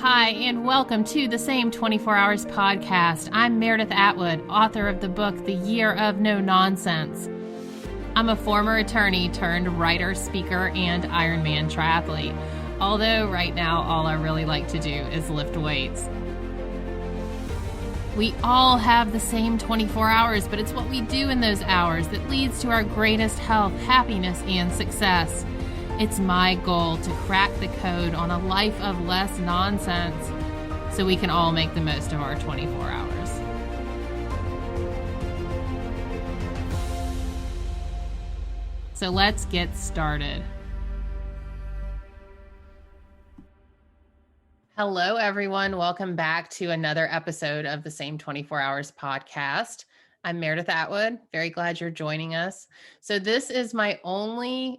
Hi, and welcome to the Same 24 Hours podcast. I'm Meredith Atwood, author of the book, The Year of No Nonsense. I'm a former attorney turned writer, speaker, and Ironman triathlete. Although right now, all I really like to do is lift weights. We all have the same 24 hours, but it's what we do in those hours that leads to our greatest health, happiness, and success. It's my goal to crack the code on a life of less nonsense so we can all make the most of our 24 hours. So let's get started. Hello, everyone. Welcome back to another episode of the Same 24 Hours podcast. I'm Meredith Atwood. Very glad you're joining us. So this is my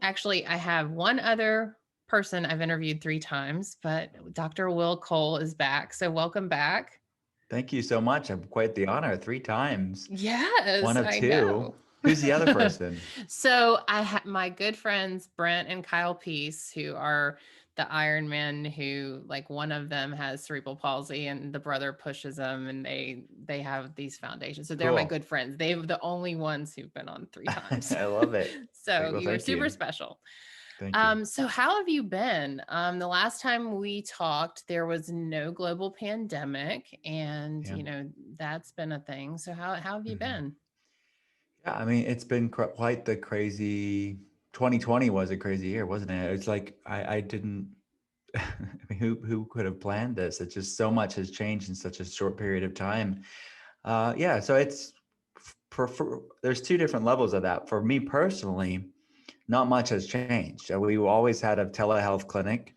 actually, I have one other person I've interviewed 3 times, but Dr.Cole is back. So welcome back. Thank you so much. I'm quite the honor. 3 times. Yes, One of I 2. know. Who's the other person? So I have my good friends, Brent and Kyle Peace, who are the Ironman, who like one of them has cerebral palsy and the brother pushes them, and they have these foundations. So they're my good friends. They're the only ones who've been on 3 times. I love it. So you were super special. Thank you. So how have you been? The last time we talked, there was no global pandemic, and you know that's been a thing. So how have you been? Yeah, I mean, it's been quite the crazy. 2020 was a crazy year, wasn't it? It's like I didn't. I mean, who could have planned this? It's just so much has changed in such a short period of time. Yeah, so it's there's 2 different levels of that. For me personally, not much has changed. We always had a telehealth clinic.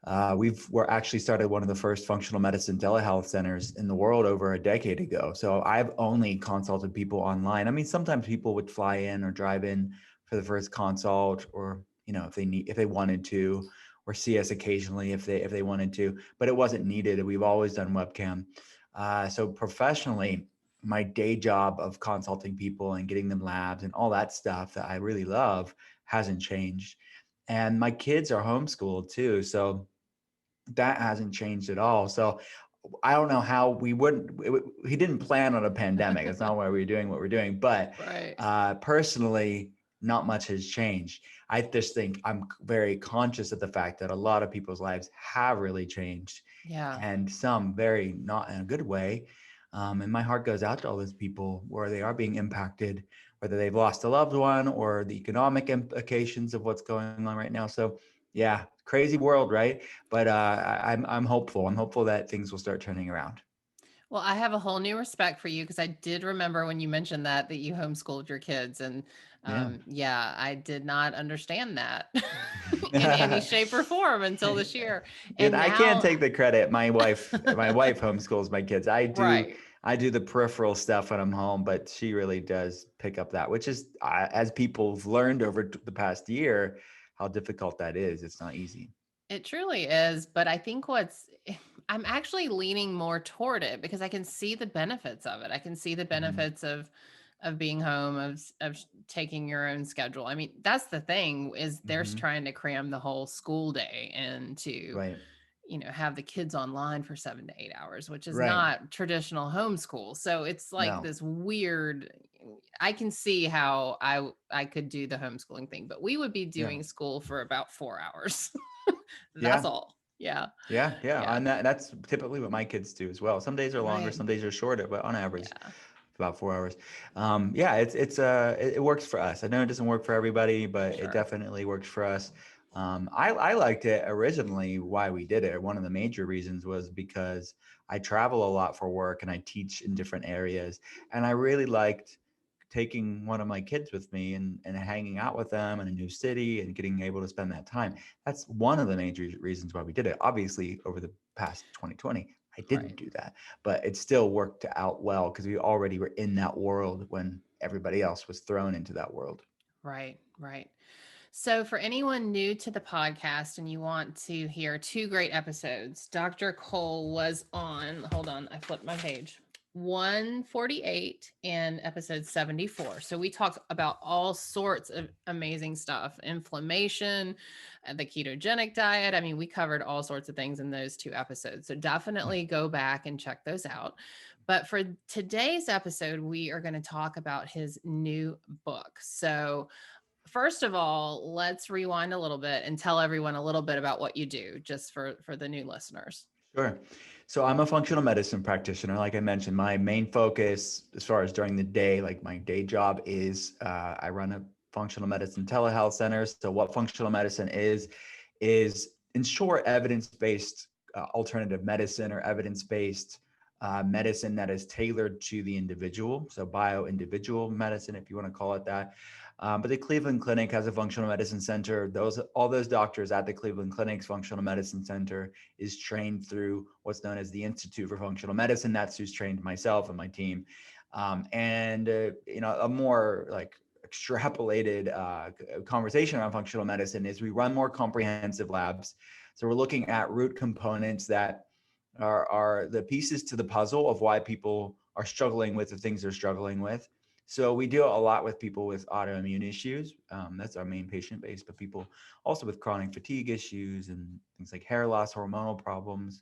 We're actually started one of the first functional medicine telehealth centers in the world over a decade ago. So I've only consulted people online. I mean, sometimes people would fly in or drive in for the first consult, or if they wanted to, or see us occasionally if they wanted to. But it wasn't needed. We've always done webcam. So professionally, my day job of consulting people and getting them labs and all that stuff that I really love hasn't changed. And my kids are homeschooled too. So that hasn't changed at all. So I don't know how he didn't plan on a pandemic. That's not why we're doing what we're doing. But personally, not much has changed. I just think I'm very conscious of the fact that a lot of people's lives have really changed. Yeah. And some very not in a good way. And my heart goes out to all those people where they are being impacted, whether they've lost a loved one or the economic implications of what's going on right now. So yeah, crazy world, right? But I'm hopeful. I'm hopeful that things will start turning around. Well, I have a whole new respect for you because I did remember when you mentioned that you homeschooled your kids, and I did not understand that in any shape or form until this year. And I can't take the credit. My wife homeschools my kids. I do the peripheral stuff when I'm home, but she really does pick up that, which is, as people have learned over the past year, how difficult that is. It's not easy. It truly is. But I think I'm actually leaning more toward it because I can see the benefits of it. I can see the benefits of being home, of taking your own schedule. I mean, that's the thing is they're trying to cram the whole school day into, have the kids online for 7 to 8 hours, which is not traditional homeschool. So it's like this weird, I can see how I could do the homeschooling thing, but we would be doing school for about 4 hours. That's all. Yeah. And that's typically what my kids do as well. Some days are longer, some days are shorter, but on average, about 4 hours. It works for us. I know it doesn't work for everybody, but it definitely works for us. I liked it originally. Why we did it, one of the major reasons was because I travel a lot for work and I teach in different areas, and I really liked taking one of my kids with me and hanging out with them in a new city and getting able to spend that time. That's one of the major reasons why we did it. Obviously, over the past 2020, I didn't do that, but it still worked out well because we already were in that world when everybody else was thrown into that world. Right. So for anyone new to the podcast and you want to hear 2 great episodes, Dr. Cole was on, hold on, I flipped my page, 148 and episode 74. So we talked about all sorts of amazing stuff, inflammation, the ketogenic diet. I mean, we covered all sorts of things in those 2 episodes. So definitely go back and check those out. But for today's episode, we are going to talk about his new book. So, first of all, let's rewind a little bit and tell everyone a little bit about what you do, just for the new listeners. Sure. So I'm a functional medicine practitioner. Like I mentioned, my main focus as far as during the day, like my day job is I run a functional medicine telehealth center. So what functional medicine is in short, evidence-based alternative medicine or evidence-based medicine that is tailored to the individual. So bio-individual medicine, if you want to call it that. But the Cleveland Clinic has a functional medicine center. All those doctors at the Cleveland Clinic's functional medicine center is trained through what's known as the Institute for Functional Medicine. That's who's trained myself and my team. A more like extrapolated conversation around functional medicine is we run more comprehensive labs. So we're looking at root components that are the pieces to the puzzle of why people are struggling with the things they're struggling with. So we deal a lot with people with autoimmune issues. That's our main patient base, but people also with chronic fatigue issues and things like hair loss, hormonal problems,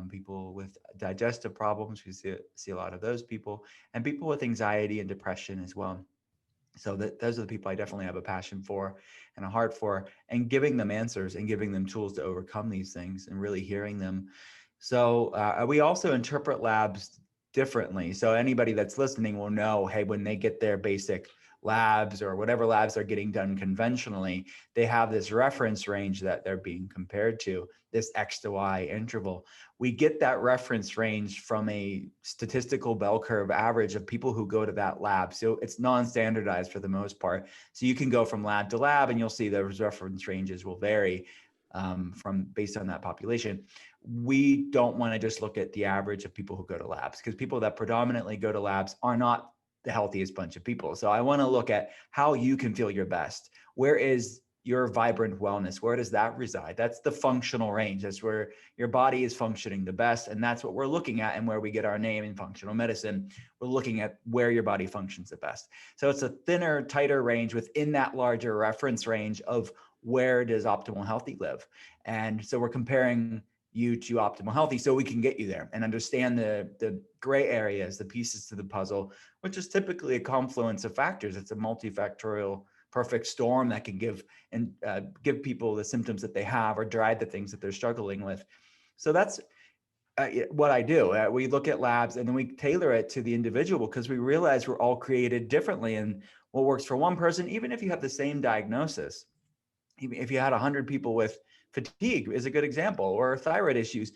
people with digestive problems. We see a lot of those people, and people with anxiety and depression as well. So those are the people I definitely have a passion for and a heart for, and giving them answers and giving them tools to overcome these things and really hearing them. So we also interpret labs differently. So anybody that's listening will know, hey, when they get their basic labs or whatever labs are getting done conventionally, they have this reference range that they're being compared to, this X to Y interval. We get that reference range from a statistical bell curve average of people who go to that lab. So it's non-standardized for the most part. So you can go from lab to lab and you'll see those reference ranges will vary from based on that population. We don't want to just look at the average of people who go to labs, because people that predominantly go to labs are not the healthiest bunch of people. So I want to look at how you can feel your best. Where is your vibrant wellness? Where does that reside? That's the functional range. That's where your body is functioning the best. And that's what we're looking at, and where we get our name in functional medicine. We're looking at where your body functions the best. So it's a thinner, tighter range within that larger reference range of where does optimal healthy live. And so we're comparing you to optimal healthy so we can get you there and understand the gray areas, the pieces to the puzzle, which is typically a confluence of factors. It's a multifactorial perfect storm that can give people the symptoms that they have or drive the things that they're struggling with. So that's what I do. We look at labs and then we tailor it to the individual, because we realize we're all created differently, and what works for one person, even if you have the same diagnosis, even if you had 100 people with fatigue is a good example, or thyroid issues,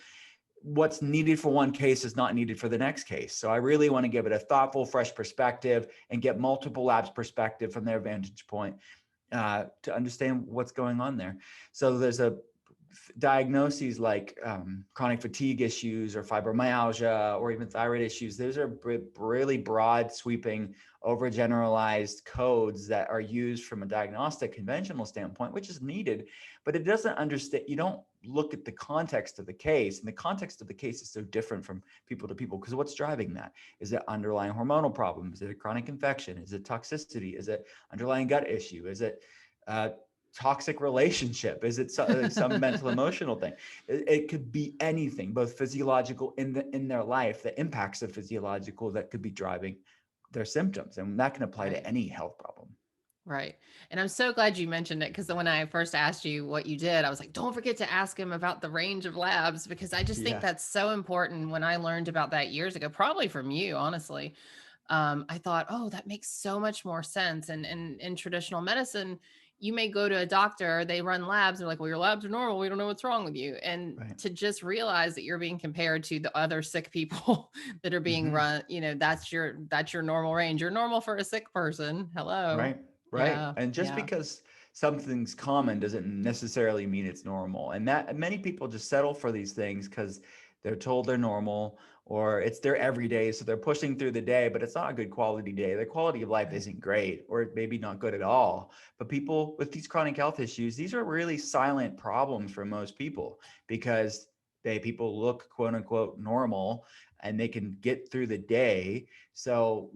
what's needed for one case is not needed for the next case. So I really want to give it a thoughtful, fresh perspective and get multiple labs' perspective from their vantage point to understand what's going on there. So there's a diagnoses like chronic fatigue issues or fibromyalgia or even thyroid issues. Those are really broad sweeping, overgeneralized codes that are used from a diagnostic conventional standpoint, which is needed, but it doesn't understand. You don't look at the context of the case, and the context of the case is so different from people to people, because what's driving that? Is it underlying hormonal problems? Is it a chronic infection? Is it toxicity? Is it underlying gut issue? Is it toxic relationship? Is it some mental emotional thing? It could be anything, both physiological in their life, the impacts of physiological that could be driving their symptoms, and that can apply to any health problem. Right. And I'm so glad you mentioned it, because when I first asked you what you did, I was like, don't forget to ask him about the range of labs, because I just think that's so important. When I learned about that years ago, probably from you, honestly, I thought, oh, that makes so much more sense. And in traditional medicine, you may go to a doctor, they run labs, they're like, well, your labs are normal, we don't know what's wrong with you. And to just realize that you're being compared to the other sick people that are being run, that's your normal range. You're normal for a sick person. Hello. Right. Yeah, And just because something's common doesn't necessarily mean it's normal. And that many people just settle for these things because they're told they're normal, or it's their everyday. So they're pushing through the day, but it's not a good quality day. Their quality of life isn't great, or maybe not good at all. But people with these chronic health issues, these are really silent problems for most people, because People look quote unquote normal and they can get through the day. So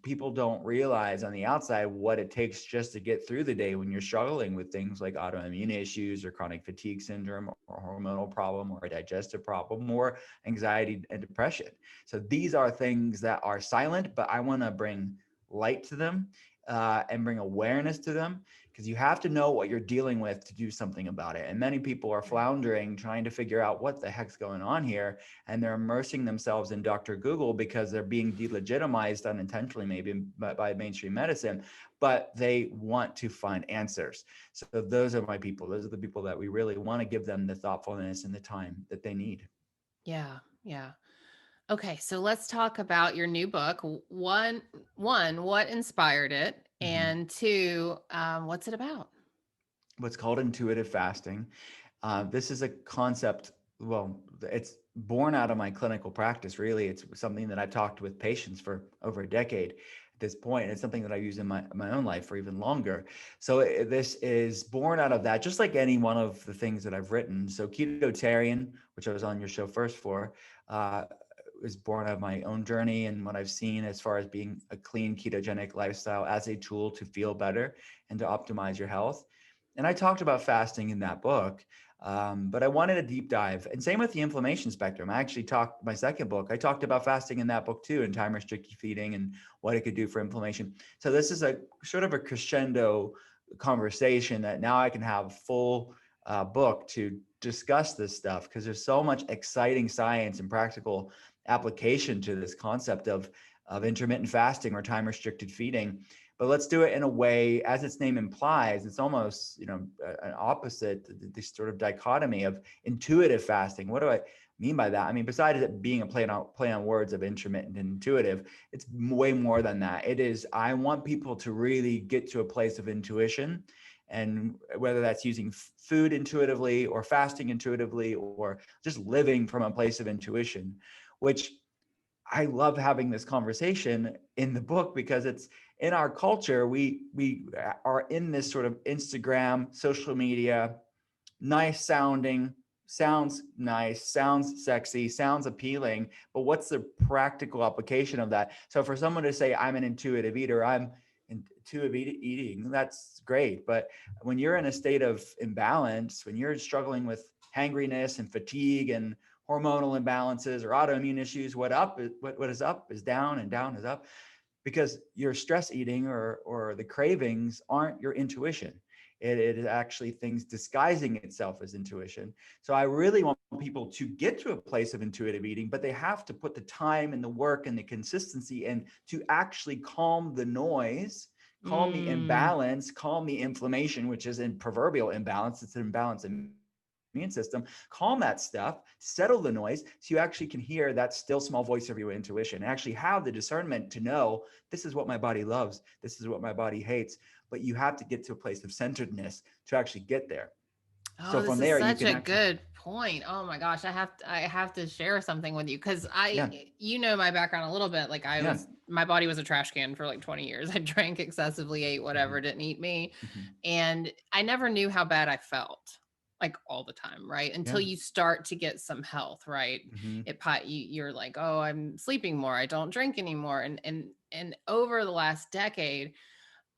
people don't realize on the outside what it takes just to get through the day when you're struggling with things like autoimmune issues or chronic fatigue syndrome or hormonal problem or a digestive problem or anxiety and depression. So these are things that are silent, but I want to bring light to them and bring awareness to them, because you have to know what you're dealing with to do something about it. And many people are floundering, trying to figure out what the heck's going on here. And they're immersing themselves in Dr. Google because they're being delegitimized unintentionally, maybe by mainstream medicine, but they want to find answers. So those are my people. Those are the people that we really want to give them the thoughtfulness and the time that they need. Yeah. Yeah. Okay, so let's talk about your new book. One, what inspired it, Mhm. and two, what's it about? What's called intuitive fasting. This is a concept, well, it's born out of my clinical practice, really. It's something that I've talked with patients for over a decade at this point. It's something that I use in my own life for even longer. So this is born out of that, just like any one of the things that I've written. So Ketotarian, which I was on your show first for, is born out of my own journey and what I've seen as far as being a clean ketogenic lifestyle as a tool to feel better and to optimize your health. And I talked about fasting in that book, but I wanted a deep dive. And same with the inflammation spectrum. I actually talked my second book. I talked about fasting in that book too, and time restricted feeding and what it could do for inflammation. So this is a sort of a crescendo conversation that now I can have full book to discuss this stuff, because there's so much exciting science and practical application to this concept of intermittent fasting or time restricted feeding. But let's do it in a way, as its name implies, it's almost, an opposite, this sort of dichotomy of intuitive fasting. What do I mean by that? I mean, besides it being a play on words of intermittent and intuitive, it's way more than that. It is, I want people to really get to a place of intuition, and whether that's using food intuitively or fasting intuitively or just living from a place of intuition, which I love having this conversation in the book, because it's in our culture. We are in this sort of Instagram, social media, nice sounding, sounds nice, sounds sexy, sounds appealing, but what's the practical application of that? So for someone to say, I'm an intuitive eater, I'm intuitive eating, that's great. But when you're in a state of imbalance, when you're struggling with hangriness and fatigue and hormonal imbalances or autoimmune issues, what is up is down and down is up, because your stress eating or the cravings aren't your intuition. It is actually things disguising itself as intuition. So I really want people to get to a place of intuitive eating, but they have to put the time and the work and the consistency in to actually calm the noise, calm the Mm, imbalance, calm the inflammation, which is in proverbial imbalance. It's an imbalance in immune system, calm that stuff, settle the noise, so you actually can hear that still small voice of your intuition, and actually have the discernment to know, this is what my body loves, this is what my body hates. But you have to get to a place of centeredness to actually get there. So oh, this from is there, you such can a actually, good point. Oh my gosh, I have to share something with you, because yeah, my background a little bit. Like, yeah, my body was a trash can for like 20 years. I drank excessively, ate whatever, mhm, didn't eat me, mhm, and I never knew how bad I felt, like, all the time, right? Until yeah, you start to get some health, right? mhm, You're like, oh, I'm sleeping more, I don't drink anymore, and over the last decade,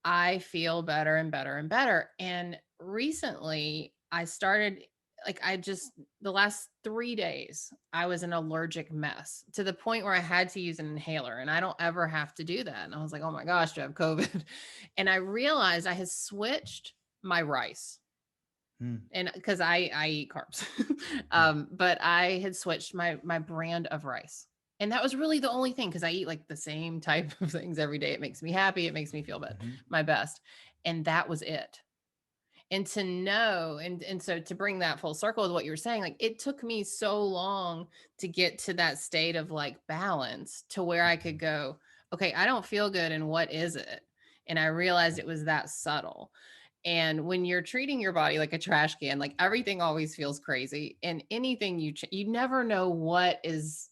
I feel better and better and better. And recently, I started, like, the last 3 days, I was an allergic mess, to the point where I had to use an inhaler. And I don't ever have to do that. And I was like, oh my gosh, do I have COVID? And I realized I had switched my rice. mm, And because I eat carbs, yeah, but I had switched my brand of rice, and that was really the only thing, because I eat like the same type of things every day. It makes me happy. It makes me feel mhm, my best, and that was it. And to know, and so to bring that full circle with what you were saying, like, it took me so long to get to that state of like balance, to where I could mhm, go, okay, I don't feel good, and what is it? And I realized it was that subtle. And when you're treating your body like a trash can, like, everything always feels crazy, and anything you never know what is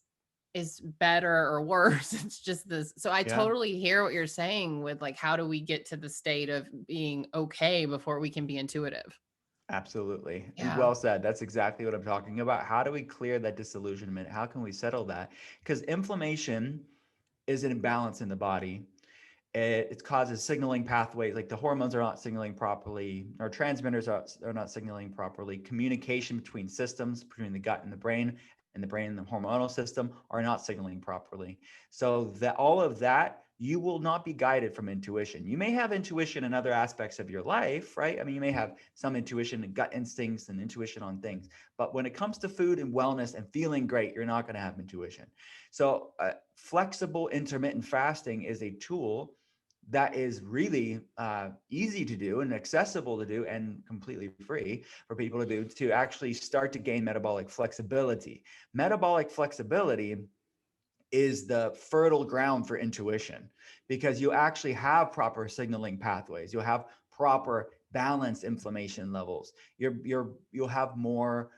better or worse. It's just this. So I yeah. totally hear what you're saying with, like, how do we get to the state of being okay before we can be intuitive? Absolutely. Yeah. Well said. That's exactly what I'm talking about. How do we clear that disillusionment? How can we settle that? Because inflammation is an imbalance in the body. It causes signaling pathways, like the hormones are not signaling properly, or transmitters are not signaling properly. Communication between systems, between the gut and the brain and the hormonal system are not signaling properly. So that all of that, you will not be guided from intuition. You may have intuition in other aspects of your life, right? I mean, you may have some intuition and gut instincts and intuition on things, but when it comes to food and wellness and feeling great, you're not going to have intuition. So flexible intermittent fasting is a tool that is really easy to do and accessible to do and completely free for people to do, to actually start to gain metabolic flexibility. Metabolic flexibility is the fertile ground for intuition, because you actually have proper signaling pathways. You'll have proper balanced inflammation levels. You'll have more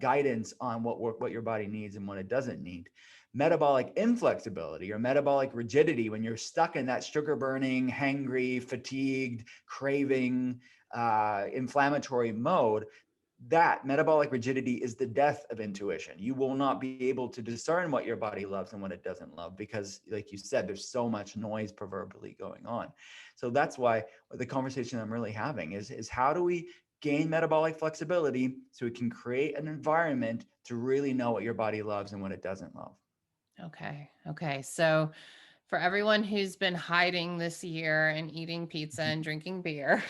guidance on what your body needs and what it doesn't need. Metabolic inflexibility or metabolic rigidity, when you're stuck in that sugar burning, hangry, fatigued, craving, inflammatory mode, that metabolic rigidity is the death of intuition. You will not be able to discern what your body loves and what it doesn't love, because like you said, there's so much noise proverbially going on. So that's why the conversation I'm really having is how do we gain metabolic flexibility so we can create an environment to really know what your body loves and what it doesn't love. Okay. Okay. So for everyone who's been hiding this year and eating pizza and drinking beer,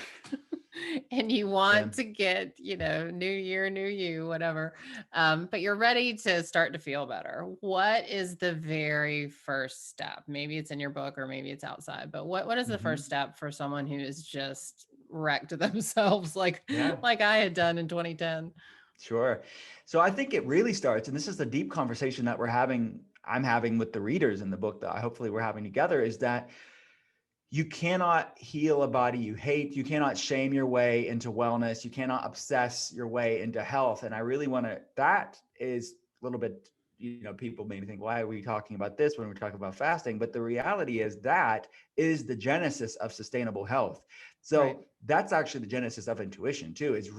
and you Yeah. want to get, new year, new you, whatever, but you're ready to start to feel better. What is the very first step? Maybe it's in your book or maybe it's outside, but what is the first Mhm. step for someone who is just wrecked themselves Yeah. like I had done in 2010? Sure. So I think it really starts, and this is the deep conversation that I'm having with the readers in the book that hopefully we're having together, is that you cannot heal a body you hate. You cannot shame your way into wellness. You cannot obsess your way into health. And I really that is a little bit, people maybe think, why are we talking about this when we're talking about fasting? But the reality is that is the genesis of sustainable health. Right. So that's actually the genesis of intuition too, is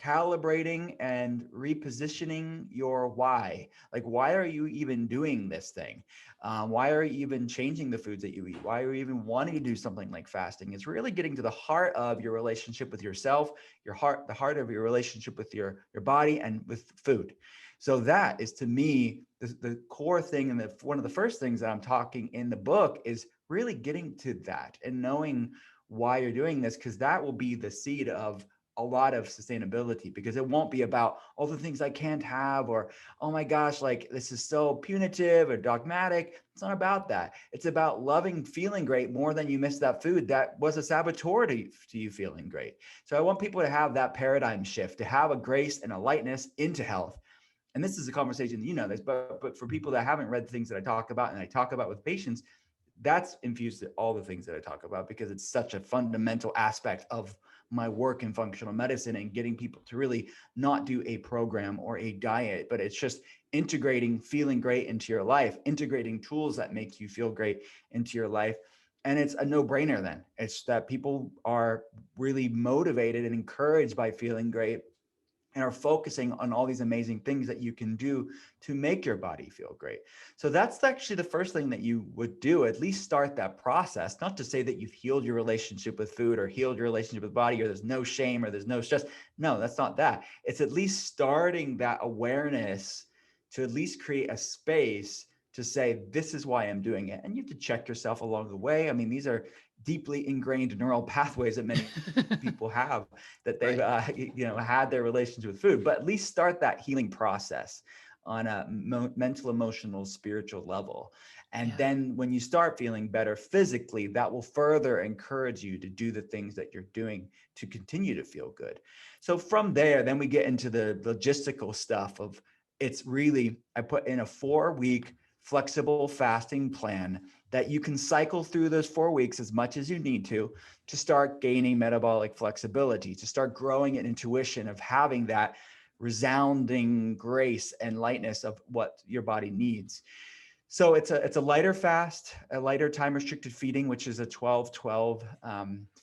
calibrating and repositioning your why. Like, why are you even doing this thing? Why are you even changing the foods that you eat? Why are you even wanting to do something like fasting? It's really getting to the heart of your relationship with yourself, the heart of your relationship with your body and with food. So that is, to me, the core thing. And one of the first things that I'm talking in the book is really getting to that and knowing why you're doing this, because that will be the seed of a lot of sustainability, because it won't be about all the things I can't have, or, oh my gosh, like this is so punitive or dogmatic. It's not about that. It's about loving, feeling great more than you miss that food that was a saboteur to you feeling great. So I want people to have that paradigm shift, to have a grace and a lightness into health. And this is a conversation, this, but for people that haven't read the things that I talk about and I talk about with patients, that's infused to all the things that I talk about, because it's such a fundamental aspect of my work in functional medicine and getting people to really not do a program or a diet, but it's just integrating feeling great into your life, integrating tools that make you feel great into your life. And it's a no-brainer then. It's that people are really motivated and encouraged by feeling great and are focusing on all these amazing things that you can do to make your body feel great. So that's actually the first thing that you would do, at least start that process. Not to say that you've healed your relationship with food or healed your relationship with body, or there's no shame or there's no stress. No, that's not that. It's at least starting that awareness to at least create a space to say, this is why I'm doing it. And you have to check yourself along the way. I mean, these are deeply ingrained neural pathways that many people have, that they've Right. had their relations with food, but at least start that healing process on a mental, emotional, spiritual level. And Yeah. then when you start feeling better physically, that will further encourage you to do the things that you're doing to continue to feel good. So from there, then we get into the logistical stuff of, it's really, I put in a 4-week flexible fasting plan that you can cycle through those 4 weeks as much as you need to start gaining metabolic flexibility, to start growing an intuition of having that resounding grace and lightness of what your body needs. So it's a lighter fast, a lighter time restricted feeding, which is a 12-12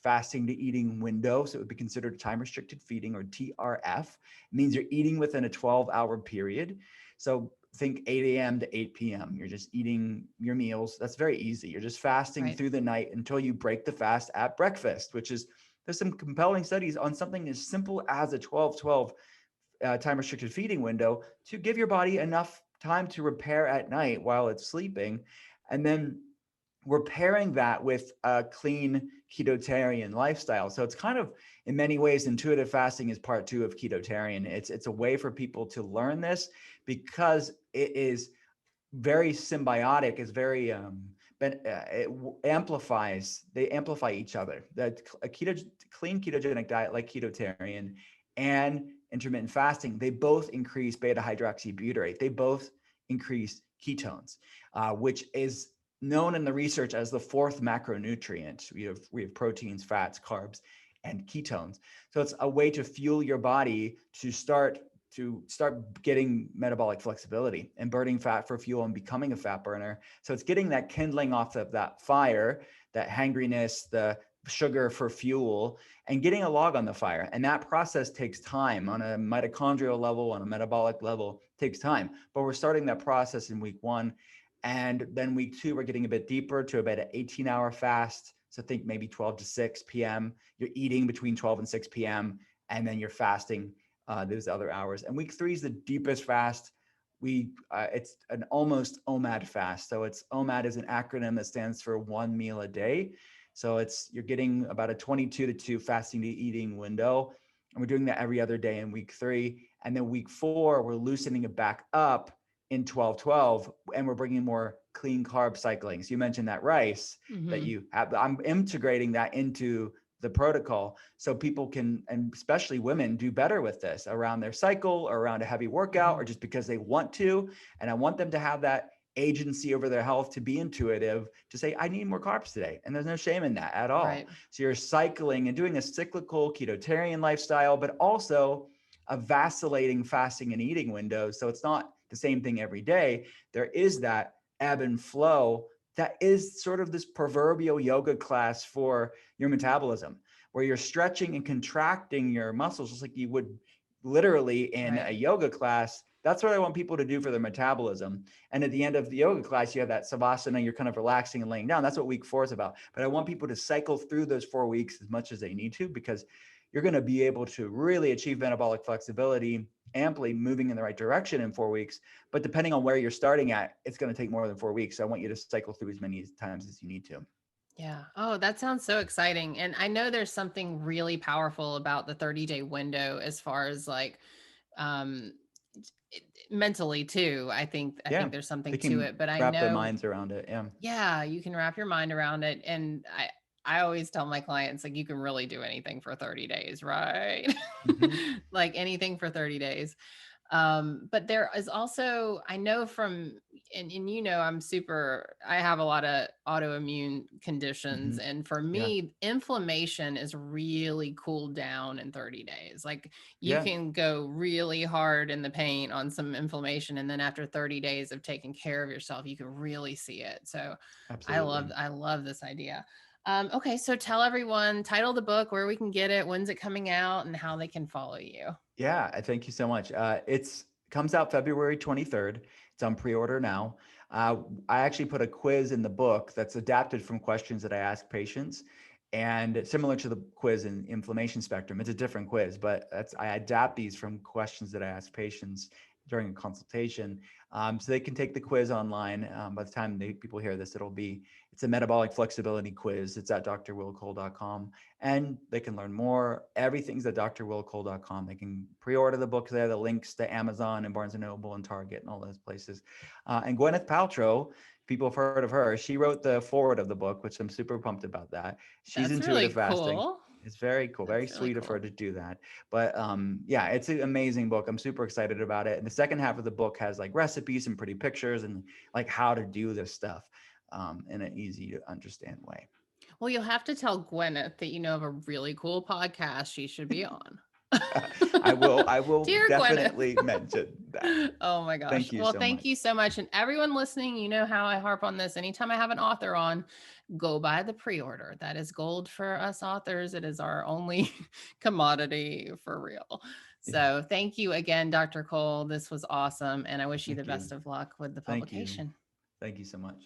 fasting to eating window. So it would be considered a time restricted feeding, or TRF. It means you're eating within a 12-hour period. So think 8 a.m. to 8 p.m. You're just eating your meals. That's very easy. You're just fasting Right. through the night until you break the fast at breakfast, which is, there's some compelling studies on something as simple as a 12-12 time restricted feeding window to give your body enough time to repair at night while it's sleeping. And then we're pairing that with a clean ketotarian lifestyle. So it's kind of, in many ways, intuitive fasting is part 2 of ketotarian. It's a way for people to learn this because it is very symbiotic. It's very but it amplifies, they amplify each other. That a clean ketogenic diet like ketotarian and intermittent fasting, they both increase beta hydroxybutyrate. They both increase ketones, which is known in the research as the 4th macronutrient. We have proteins, fats, carbs, and ketones. So it's a way to fuel your body to start getting metabolic flexibility and burning fat for fuel and becoming a fat burner. So it's getting that kindling off of that fire, that hangriness, the sugar for fuel, and getting a log on the fire. And that process takes time on a mitochondrial level, on a metabolic level, takes time. But we're starting that process in week 1. And then week 2, we're getting a bit deeper to about an 18-hour fast. So think maybe 12 to 6 p.m. You're eating between 12 and 6 p.m. and then you're fasting those other hours. And week 3 is the deepest fast. It's an almost OMAD fast. So it's OMAD is an acronym that stands for 1 meal a day. So you're getting about a 22 to 2 fasting to eating window. And we're doing that every other day in week 3. And then week 4, we're loosening it back up in 12-12, and we're bringing more clean carb cycling. So you mentioned that rice that Mm-hmm. you have. I'm integrating that into the protocol so people can, and especially women, do better with this around their cycle or around a heavy workout Mm-hmm. or just because they want to. And I want them to have that agency over their health, to be intuitive, to say, I need more carbs today. And there's no shame in that at all. Right. So you're cycling and doing a cyclical ketotarian lifestyle, but also a vacillating fasting and eating window. So it's not the same thing every day. There is that ebb and flow that is sort of this proverbial yoga class for your metabolism, where you're stretching and contracting your muscles just like you would literally in a Right. yoga class. That's what I want people to do for their metabolism. And at the end of the yoga class, you have that savasana, you're kind of relaxing and laying down. That's what week 4 is about. But I want people to cycle through those 4 weeks as much as they need to, because you're going to be able to really achieve metabolic flexibility amply, moving in the right direction in 4 weeks. But depending on where you're starting at, it's going to take more than 4 weeks. So I want you to cycle through as many times as you need to. Yeah. Oh, that sounds so exciting. And I know there's something really powerful about the 30-day window as far as like um mentally too. I think Yeah. there's They something to can it, but I wrap their know, minds around it. Yeah. yeah, you can wrap your mind around it. And I always tell my clients, like, you can really do anything for 30 days, right? Mm-hmm. Like anything for 30 days. But there is also, I know from, and you know, I have a lot of autoimmune Mm-hmm. conditions. And for Yeah. me, inflammation is really cooled down in 30 days. Like you Yeah. can go really hard in the paint on some inflammation. And then after 30 days of taking care of yourself, you can really see it. So Absolutely. I love this idea. Okay. So tell everyone, title of the book, where we can get it, when's it coming out, and how they can follow you. Yeah, thank you so much. It's comes out February 23rd. It's on pre-order now. I actually put a quiz in the book that's adapted from questions that I ask patients, and similar to the quiz in inflammation spectrum. It's a different quiz, but I adapt these from questions that I ask patients during a consultation, so they can take the quiz online. By the time people hear this, it's a metabolic flexibility quiz. It's at drwillcole.com. And they can learn more. Everything's at drwillcole.com. They can pre-order the book there, the links to Amazon and Barnes & Noble and Target and all those places. And Gwyneth Paltrow, people have heard of her. She wrote the foreword of the book, which I'm super pumped about that. She's That's really intuitive fasting. cool. It's very cool, very That's really sweet of her cool. to do that. But yeah, it's an amazing book. I'm super excited about it. And the second half of the book has like recipes and pretty pictures and like how to do this stuff in an easy to understand way. Well, you'll have to tell Gwyneth that you know of a really cool podcast she should be on. I will Dear Gwyneth. definitely mention that. Oh my gosh. Thank you Well, so thank much. you so much. And everyone listening, you know how I harp on this. Anytime I have an author on, go buy the pre-order. That is gold for us authors. It is our only commodity for real. Yeah. So thank you again, Dr. Cole. This was awesome. And I wish you the Thank you. best of luck with the Thank you. publication. Thank you so much.